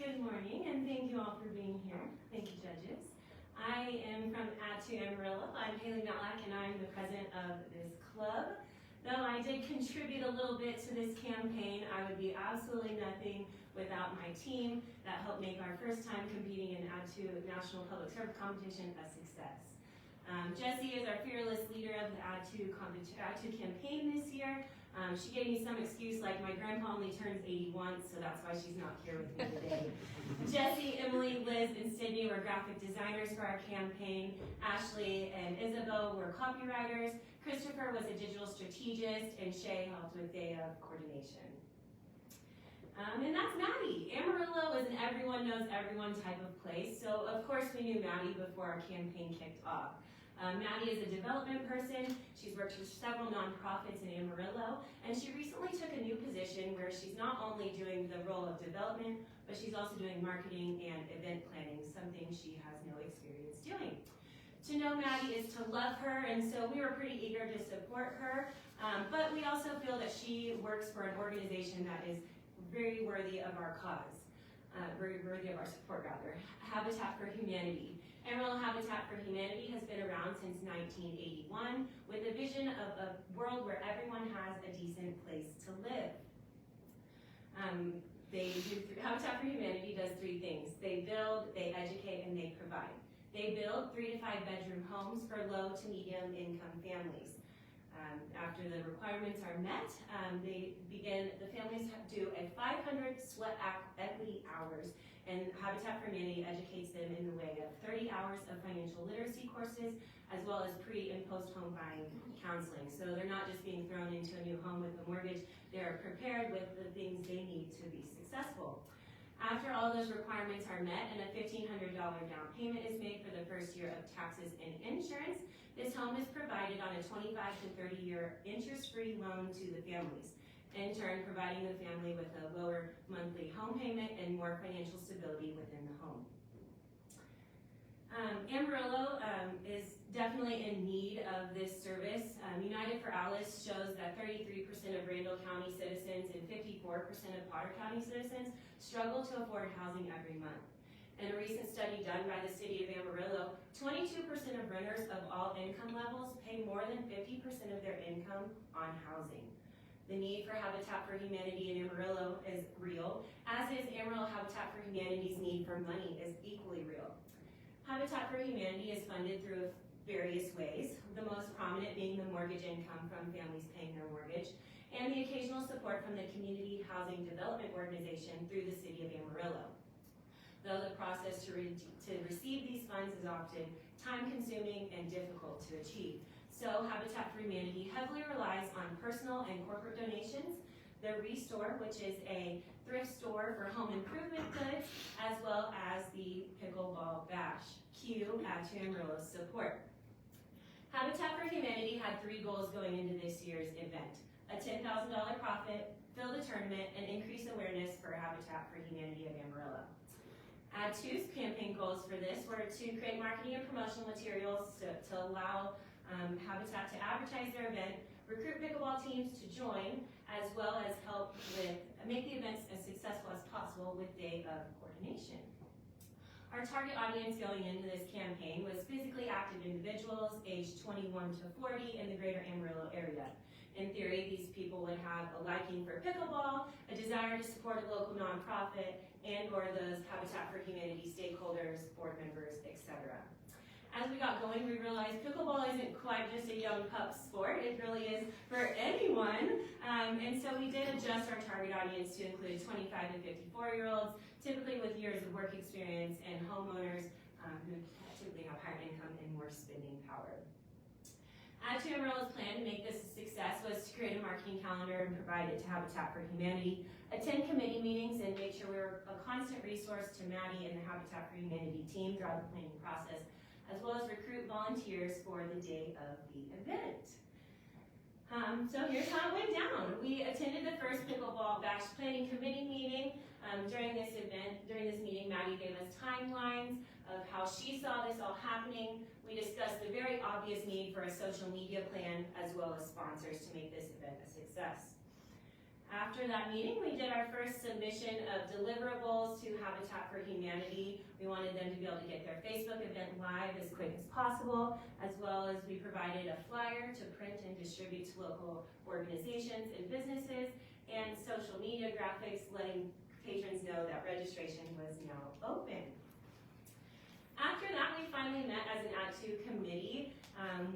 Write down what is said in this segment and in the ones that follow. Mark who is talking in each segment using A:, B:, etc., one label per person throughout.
A: Good morning, and thank you all for being here. Thank you, judges. I am from Add to Amarillo. I'm Haley Matlack, and I'm the president of this club. Though I did contribute a little bit to this campaign, I would be absolutely nothing without my team that helped make our first time competing in Add to National Public Service Competition a success. Jessie is our fearless leader of the Add to campaign this year. She gave me some excuse like my grandpa only turns 80 once, so that's why she's not here with me today. Jessie, Emily, Liz, and Sydney were graphic designers for our campaign. Ashley and Isabel were copywriters. Christopher was a digital strategist, and Shay helped with day of coordination. And that's Maddie. Amarillo is an everyone knows everyone type of place, so of course we knew Maddie before our campaign kicked off. Maddie is a development person. She's worked for several nonprofits in Amarillo, and she recently took a new position where she's not only doing the role of development, but she's also doing marketing and event planning, something she has no experience doing. To know Maddie is to love her, and so we were pretty eager to support her, but we also feel that she works for an organization that is very worthy of our cause, very worthy of our support rather, Habitat for Humanity. Amarillo Habitat for Humanity has been around since 1981 with a vision of a world where everyone has a decent place to live. Habitat for Humanity does three things. They build, they educate, and they provide. They build 3 to 5 bedroom homes for low to medium income families. After the requirements are met, the families do a 500 sweat equity hours, and Habitat for Humanity educates them in the way of 30 hours of financial literacy courses, as well as pre and post home buying counseling. So they're not just being thrown into a new home with a mortgage, they're prepared with the things they need to be successful. After all those requirements are met and a $1,500 down payment is made for the first year of taxes and insurance, this home is provided on a 25 to 30-year interest-free loan to the families, in turn providing the family with a lower monthly home payment and more financial stability within the home. Amarillo is definitely in need of this service. United for Alice shows that 33% of Randall County citizens and 54% of Potter County citizens struggle to afford housing every month. In a recent study done by the city of Amarillo, 22% of renters of all income levels pay more than 50% of their income on housing. The need for Habitat for Humanity in Amarillo is real, as is Amarillo Habitat for Humanity's need for money is equally real. Habitat for Humanity is funded through various ways, the most prominent being the mortgage income from families paying their mortgage, and the occasional support from the Community Housing Development Organization through the city of Amarillo. Though the process to receive these funds is often time-consuming and difficult to achieve. So Habitat for Humanity heavily relies on personal and corporate donations, the Restore, which is a thrift store for home improvement goods, as well as the Pickleball Bash. Cue Add to Amarillo's support. Habitat for Humanity had 3 goals going into this year's event: a $10,000 profit, fill the tournament, and increase awareness for Habitat for Humanity of Amarillo. Add 2's campaign goals for this were to create marketing and promotional materials to allow Habitat to advertise their event, recruit pickleball teams to join, as well as help with make the events as successful as possible with day of coordination. Our target audience going into this campaign was physically active individuals aged 21 to 40 in the greater Amarillo area. In theory, these people would have a liking for pickleball, a desire to support a local nonprofit, and or those Habitat for Humanity stakeholders, board members, etc. As we got going, we realized pickleball isn't quite just a young pup sport. It really is for anyone. And so we did adjust our target audience to include 25 to 54-year-olds, typically with years of work experience, and homeowners who typically have higher income and more spending power. Add to Amarillo's plan to make this a success was to create a marketing calendar and provide it to Habitat for Humanity, attend committee meetings, and make sure we were a constant resource to Maddie and the Habitat for Humanity team throughout the planning process, as well as recruit volunteers for the day of the event. So here's how it went down. We attended the first Pickleball Bash Planning Committee meeting. During this meeting, Maddie gave us timelines of how she saw this all happening. We discussed the very obvious need for a social media plan, as well as sponsors to make this event a success. After that meeting, we did our first submission of deliverables to Habitat for Humanity. We wanted them to be able to get their Facebook event live as quick as possible, as well as we provided a flyer to print and distribute to local organizations and businesses, and social media graphics letting patrons know that registration was now open. After that, we finally met as an Act 2 committee.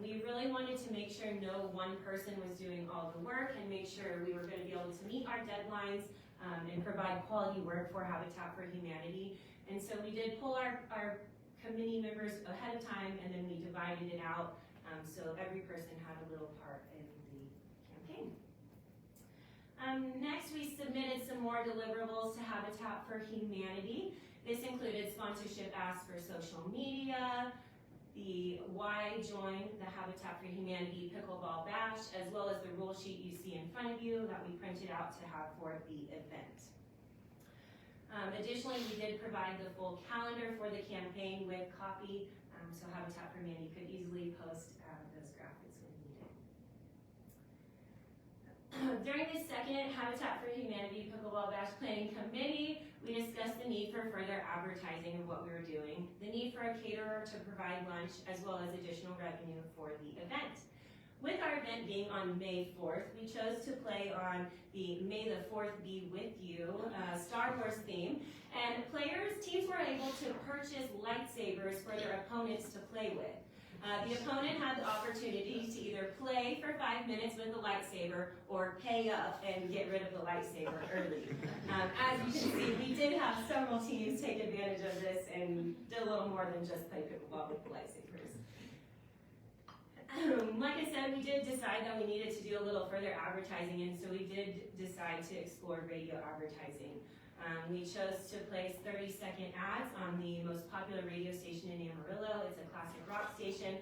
A: We really wanted to make sure no one person was doing all the work and make sure we were going to be able to meet our deadlines and provide quality work for Habitat for Humanity. And so we did pull our committee members ahead of time, and then we divided it out so every person had a little part in the campaign. Next, we submitted some more deliverables to Habitat for Humanity. This included sponsorship asks for social media, the why join the Habitat for Humanity Pickleball Bash, as well as the rule sheet you see in front of you that we printed out to have for the event. Additionally, we did provide the full calendar for the campaign with copy, so Habitat for Humanity could easily post those graphics when needed. During the second Habitat for Humanity Pickleball Bash Planning Committee, we discussed the need for further advertising of what we were doing, the need for a caterer to provide lunch, as well as additional revenue for the event. With our event being on May 4th, we chose to play on the May the 4th Be With You Star Wars theme, and teams were able to purchase lightsabers for their opponents to play with. The opponent had the opportunity to either play for 5 minutes with the lightsaber or pay up and get rid of the lightsaber early. As you can see, we did have several teams take advantage of this and did a little more than just play pickleball with the lightsabers. Like I said, we did decide that we needed to do a little further advertising, and so we did decide to explore radio advertising. We chose to place 30-second ads on the most popular radio station in Amarillo. It's a classic rock station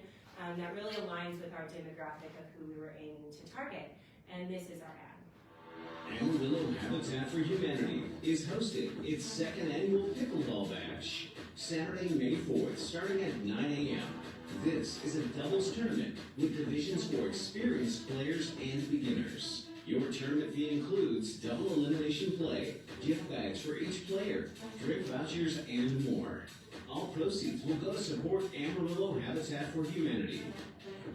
A: that really aligns with our demographic of who we were aiming to target. And this is our ad.
B: Amarillo Habitat for Humanity is hosting its second annual Pickleball Bash, Saturday, May 4th, starting at 9 a.m. This is a doubles tournament with divisions for experienced players and beginners. Your tournament fee includes double elimination play, gift bags for each player, drink vouchers, and more. All proceeds will go to support Amarillo Habitat for Humanity.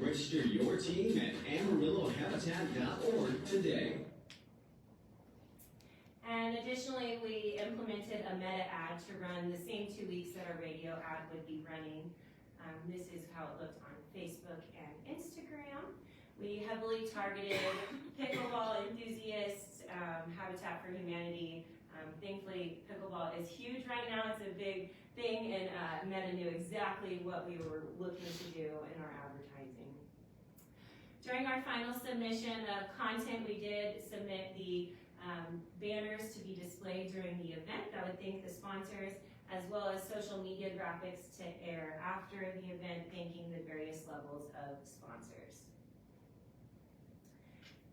B: Register your team at amarillohabitat.org today.
A: And additionally, we implemented a meta ad to run the same 2 weeks that our radio ad would be running. This is how it looked on Facebook and Instagram. We heavily targeted pickleball enthusiasts, Habitat for Humanity. Thankfully, pickleball is huge right now. It's a big thing, and Meta knew exactly what we were looking to do in our advertising. During our final submission of content, we did submit the banners to be displayed during the event that would thank the sponsors, as well as social media graphics to air after the event, thanking the various levels of sponsors.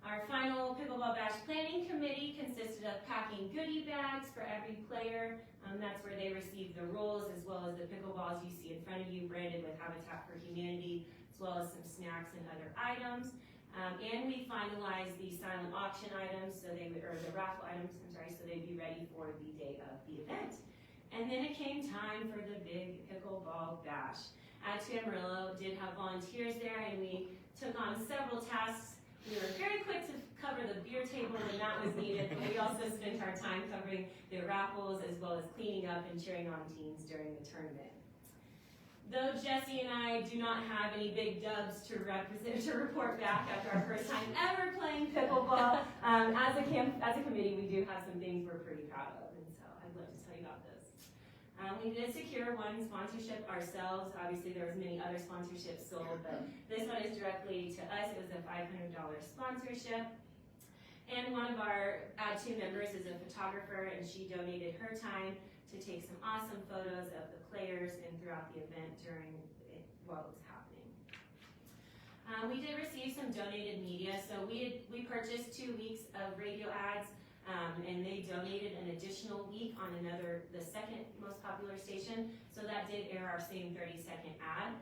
A: Our final Pickleball Bash Planning Committee consisted of packing goodie bags for every player. That's where they receive the rules, as well as the pickleballs you see in front of you, branded with Habitat for Humanity, as well as some snacks and other items. And we finalized the silent auction items, or the raffle items, so they'd be ready for the day of the event. And then it came time for the big Pickleball Bash. Act 2 Amarillo did have volunteers there, and we took on several tasks. We were very quick to cover the beer table when that was needed, but we also spent our time covering the raffles as well as cleaning up and cheering on teams during the tournament. Though Jesse and I do not have any big dubs to report back after our first time ever playing pickleball, as a committee, we do have some things we're pretty proud of, and so I'd love to tell you about those. We did secure one sponsorship ourselves. Obviously, there was many other sponsorships sold, but this one is directly to us. It was a $500 sponsorship. And one of our Add 2 members is a photographer, and she donated her time to take some awesome photos of the players and throughout the event while it was happening. We did receive some donated media, so we purchased 2 weeks of radio ads and they donated an additional week on the second most popular station, so that did air our same 30-second ad.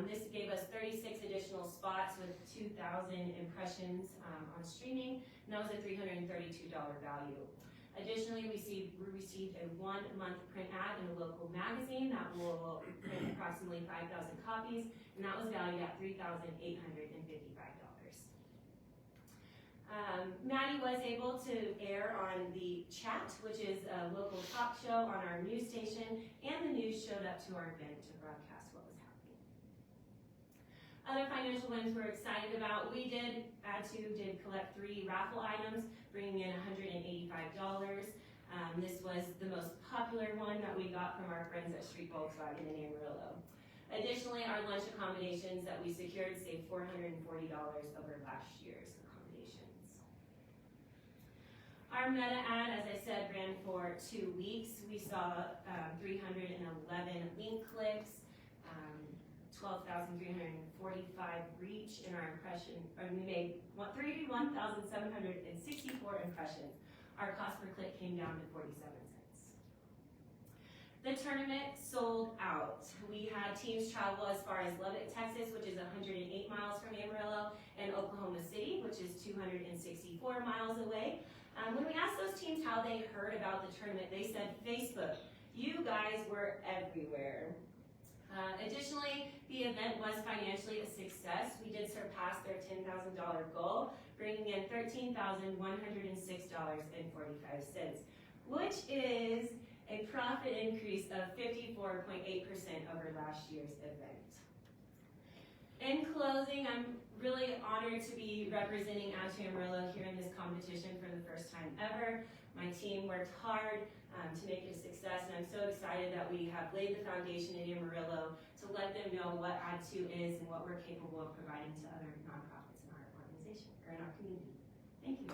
A: This gave us 36 additional spots with 2,000 impressions on streaming, and that was a $332 value. Additionally, we received a 1-month print ad in a local magazine that will print approximately 5,000 copies, and that was valued at $3,855. Maddie was able to air on the Chat, which is a local talk show on our news station, and the news showed up to our event to broadcast what was happening. Other financial wins we're excited about. We did collect 3 raffle items, bringing in $185. This was the most popular one that we got from our friends at Street Volkswagen in Amarillo. Additionally, our lunch accommodations that we secured saved $440 over last year's accommodations. Our meta ad, as I said, ran for 2 weeks. We saw 311 link clicks, 12,345 reach in our impression, or we made 31,764 impressions. Our cost per click came down to 47 cents. The tournament sold out. We had teams travel as far as Lubbock, Texas, which is 108 miles from Amarillo, and Oklahoma City, which is 264 miles away. When we asked those teams how they heard about the tournament, they said Facebook. You guys were everywhere. Additionally, the event was financially a success. We did surpass their $10,000 goal, bringing in $13,106.45, which is a profit increase of 54.8% over last year's event. In closing, I'm really honored to be representing Outto Amarillo here in this competition for the first time ever. My team worked hard to make it a success, and I'm so excited that we have laid the foundation in Amarillo to let them know what Outto is and what we're capable of providing to other nonprofits in our organization, or in our community. Thank you.